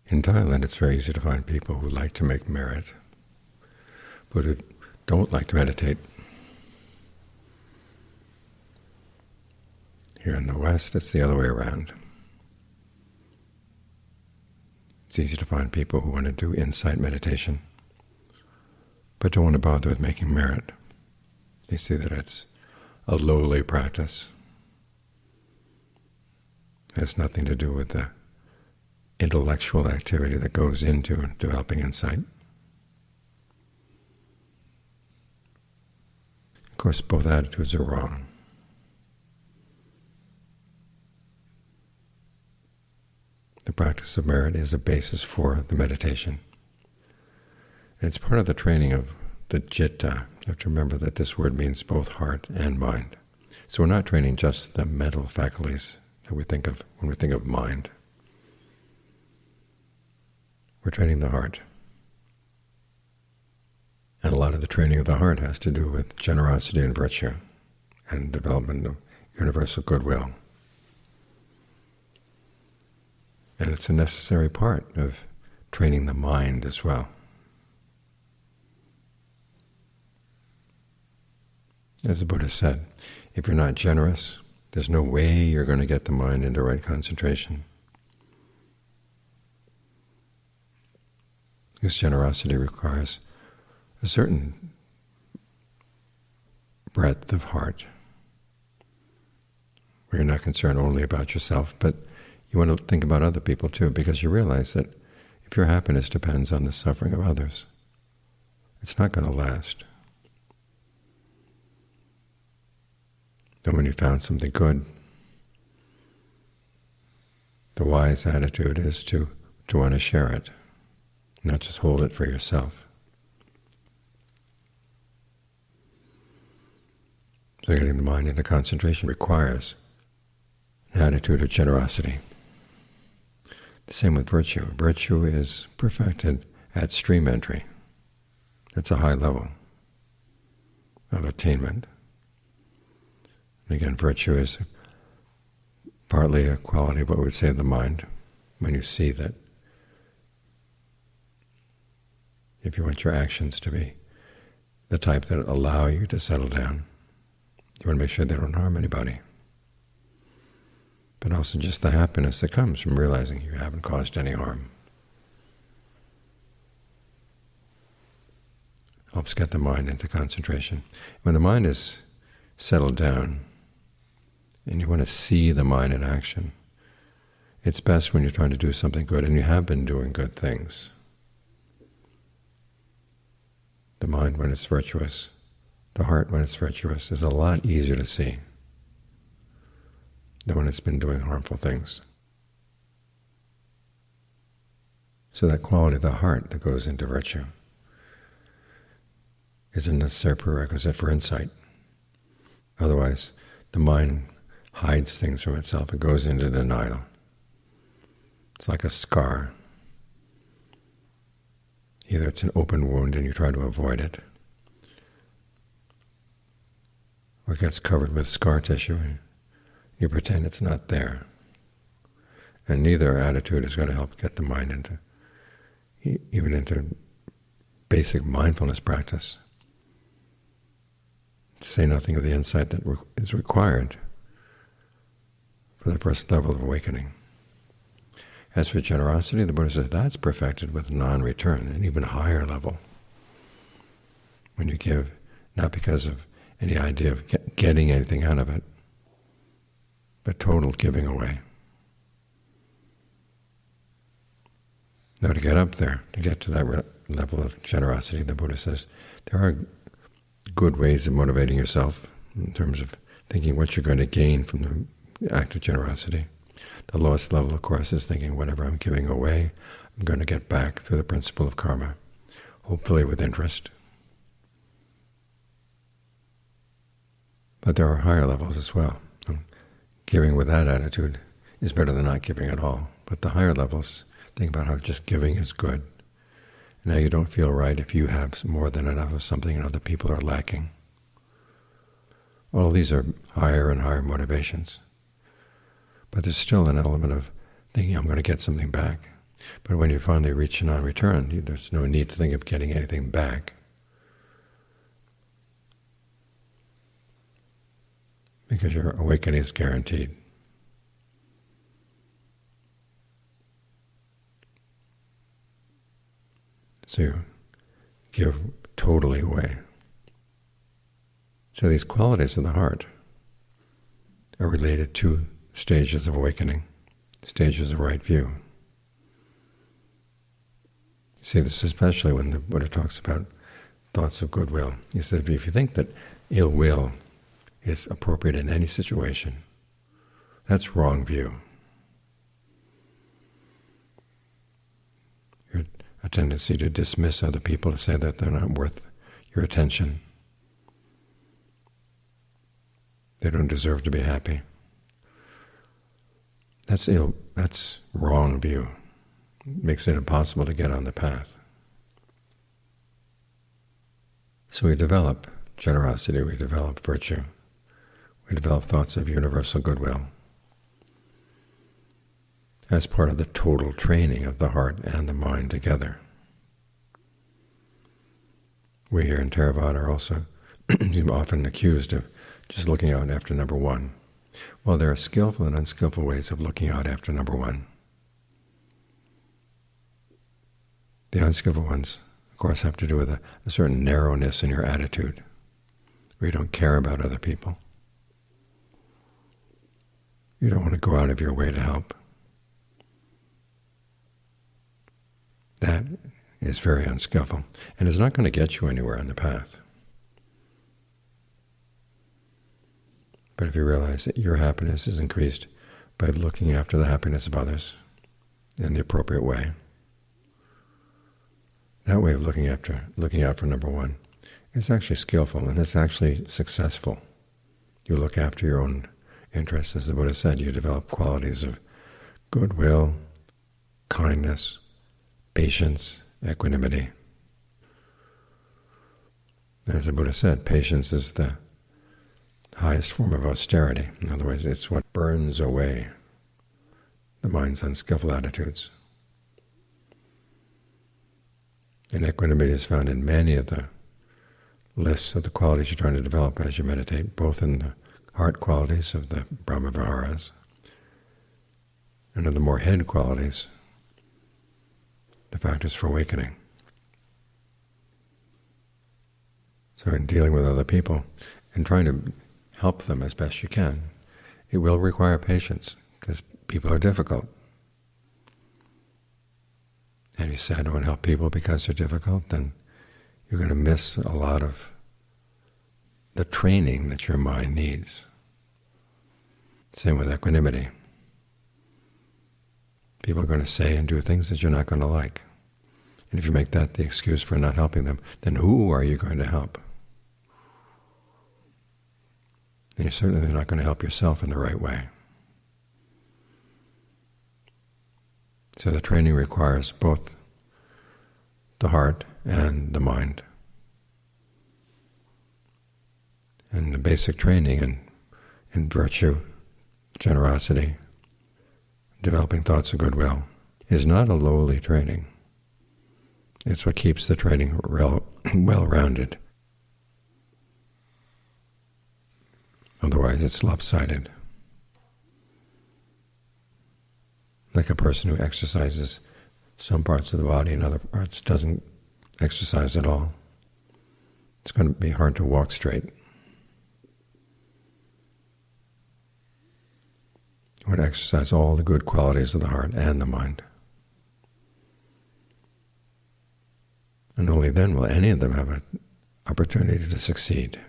In Thailand, it's very easy to find people who like to make merit, but who don't like to meditate. Here in the West, it's the other way around. It's easy to find people who want to do insight meditation, but don't want to bother with making merit. They see that it's a lowly practice. It has nothing to do with the intellectual activity that goes into developing insight. Of course, both attitudes are wrong. The practice of merit is a basis for the meditation. And it's part of the training of the citta. You have to remember that this word means both heart and mind. So we're not training just the mental faculties that we think of when we think of mind. We're training the heart. And a lot of the training of the heart has to do with generosity and virtue and development of universal goodwill. And it's a necessary part of training the mind as well. As the Buddha said, if you're not generous, there's no way you're going to get the mind into right concentration. Because generosity requires a certain breadth of heart, where you're not concerned only about yourself, but you want to think about other people too, because you realize that if your happiness depends on the suffering of others, it's not going to last. And when you found something good, the wise attitude is to want to share it, not just hold it for yourself. So getting the mind into concentration requires an attitude of generosity. The same with virtue. Virtue is perfected at stream entry. It's a high level of attainment. And again, virtue is partly a quality of what we would say of the mind, when you see that if you want your actions to be the type that allow you to settle down, you want to make sure they don't harm anybody. But also just the happiness that comes from realizing you haven't caused any harm. Helps get the mind into concentration. When the mind is settled down, and you want to see the mind in action, it's best when you're trying to do something good, and you have been doing good things. The mind, when it's virtuous, the heart, when it's virtuous, is a lot easier to see than when it's been doing harmful things. So that quality of the heart that goes into virtue is a necessary prerequisite for insight. Otherwise, the mind hides things from itself. It goes into denial. It's like a scar. Either it's an open wound and you try to avoid it, or it gets covered with scar tissue and you pretend it's not there. And neither attitude is going to help get the mind into, even into basic mindfulness practice, to say nothing of the insight that is required for the first level of awakening. As for generosity, the Buddha says that's perfected with non-return, an even higher level. When you give, not because of any idea of getting anything out of it, but total giving away. Now, to get up there, to get to that level of generosity, the Buddha says there are good ways of motivating yourself in terms of thinking what you're going to gain from the act of generosity. The lowest level, of course, is thinking whatever I'm giving away, I'm going to get back through the principle of karma, hopefully with interest. But there are higher levels as well. Giving with that attitude is better than not giving at all. But the higher levels, think about how just giving is good. And how you don't feel right if you have more than enough of something and other people are lacking. All of these are higher and higher motivations. But there's still an element of thinking I'm going to get something back. But when you finally reach non-return, there's no need to think of getting anything back, because your awakening is guaranteed. So you give totally away. So these qualities of the heart are related to stages of awakening, stages of right view. You see this especially when the Buddha talks about thoughts of goodwill. He says, if you think that ill will is appropriate in any situation, that's wrong view. You're a tendency to dismiss other people, to say that they're not worth your attention. They don't deserve to be happy. That's ill. That's wrong view. It makes it impossible to get on the path. So we develop generosity, we develop virtue, we develop thoughts of universal goodwill as part of the total training of the heart and the mind together. We here in Theravada are also often accused of just looking out after number one. Well, there are skillful and unskillful ways of looking out after number one. The unskillful ones, of course, have to do with a certain narrowness in your attitude, where you don't care about other people. You don't want to go out of your way to help. That is very unskillful, and is not going to get you anywhere on the path. But if you realize that your happiness is increased by looking after the happiness of others in the appropriate way, that way of looking out for number one is actually skillful, and it's actually successful. You look after your own interests. As the Buddha said, you develop qualities of goodwill, kindness, patience, equanimity. As the Buddha said, patience is the highest form of austerity. In other words, it's what burns away the mind's unskillful attitudes. And equanimity is found in many of the lists of the qualities you're trying to develop as you meditate, both in the heart qualities of the Brahma-viharas and in the more head qualities, the factors for awakening. So in dealing with other people and trying to help them as best you can, it will require patience, because people are difficult. And you say, I don't want to help people because they're difficult, then you're going to miss a lot of the training that your mind needs. Same with equanimity. People are going to say and do things that you're not going to like. And if you make that the excuse for not helping them, then who are you going to help? And you're certainly not going to help yourself in the right way. So the training requires both the heart and the mind. And the basic training in virtue, generosity, developing thoughts of goodwill is not a lowly training. It's what keeps the training well-rounded. Otherwise it's lopsided. Like a person who exercises some parts of the body and other parts doesn't exercise at all. It's going to be hard to walk straight. You want to exercise all the good qualities of the heart and the mind. And only then will any of them have an opportunity to succeed.